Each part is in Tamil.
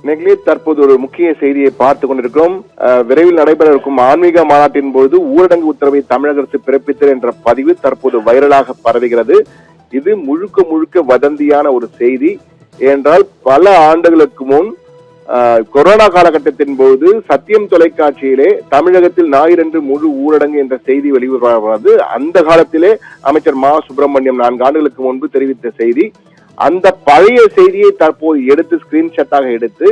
நெகிழி தற்போது ஒரு முக்கிய செய்தியை பார்த்துக் கொண்டிருக்கிறோம். விரைவில் நடைபெற இருக்கும் ஆன்மீக மாநாட்டின் போது ஊரடங்கு உத்தரவை தமிழக அரசு பிறப்பித்தது என்ற பதிவு தற்போது வைரலாக பரவுகிறது. இது முழுக்க முழுக்க வதந்தியான ஒரு செய்தி. என்றால் பல ஆண்டுகளுக்கு முன் கொரோனா காலகட்டத்தின் போது சத்தியம் தொலைக்காட்சியிலே தமிழகத்தில் ஞாயிறன்று முழு ஊரடங்கு என்ற செய்தி வெளிவருவது அந்த காலத்திலே அமைச்சர் மா சுப்பிரமணியம் 4 ஆண்டுகளுக்கு முன்பு தெரிவித்த செய்தி. அந்த பழைய செய்தியை தற்போது எடுத்து ஸ்கிரீன்ஷாட்டாக எடுத்து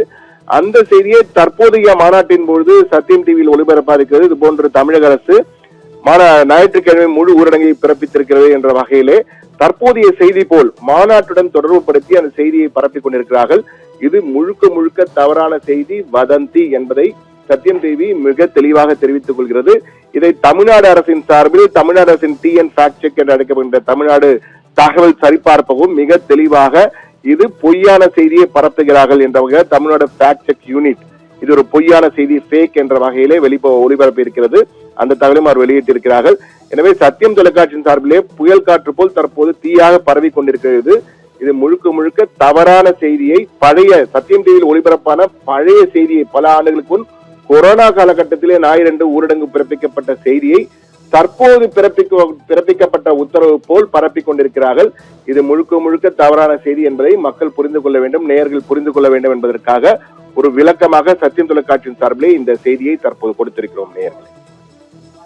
அந்த செய்தியை தற்போதைய மாநாட்டின் பொழுது சத்தியம் டிவியில் ஒளிபரப்பா இருக்கிறது. இது போன்று தமிழக அரசு ஞாயிற்றுக்கிழமை முழு ஊரடங்கை பிறப்பித்திருக்கிறது என்ற வகையிலே தற்போதைய செய்தி போல் மாநாட்டுடன் தொடர்பு படுத்தி அந்த செய்தியை பரப்பிக் கொண்டிருக்கிறார்கள். இது முழுக்க முழுக்க தவறான செய்தி, வதந்தி என்பதை சத்தியம் டிவி மிக தெளிவாக தெரிவித்துக் கொள்கிறது. இதை தமிழ்நாடு அரசின் சார்பில் தமிழ்நாடு அரசின் TN ஃபேக்ட் செக் என்று அழைக்கப்படுகின்ற தமிழ்நாடு தகவல் சரிபார்ப்பவும் மிக தெளிவாக இது பொய்யான செய்தியை பரப்புகிறார்கள் என்ற வகையில் தமிழ்நாடு ஃபேக்ட் செக் யூனிட் இது ஒரு பொய்யான செய்தி ஃபேக் என்ற வகையிலே ஒளிபரப்பி இருக்கிறது. அந்த தகவலையும் அவர் வெளியிட்டிருக்கிறார்கள். எனவே சத்தியம் தொலைக்காட்சியின் சார்பிலே புயல் காற்று போல் தற்போது தீயாக பரவி கொண்டிருக்கிறது. இது முழுக்க முழுக்க தவறான செய்தியை பழைய சத்தியம் டிவியில் ஒளிபரப்பான பழைய செய்தியை பல ஆண்டுகளுக்கு முன் கொரோனா காலகட்டத்திலே ஞாயிறன்று ஊரடங்கு பிறப்பிக்கப்பட்ட செய்தியை தற்போது பிறப்பிக்கப்பட்ட உத்தரவு போல் பரப்பிக் கொண்டிருக்கிறார்கள். இது முழுக்க முழுக்க தவறான செய்தி என்பதை மக்கள் புரிந்து கொள்ள வேண்டும், நேயர்கள் புரிந்து கொள்ள வேண்டும் என்பதற்காக ஒரு விளக்கமாக சத்தியம் தொலைக்காட்சியின் சார்பிலே இந்த செய்தியை தற்போது கொடுத்திருக்கிறோம் நேயர்களே.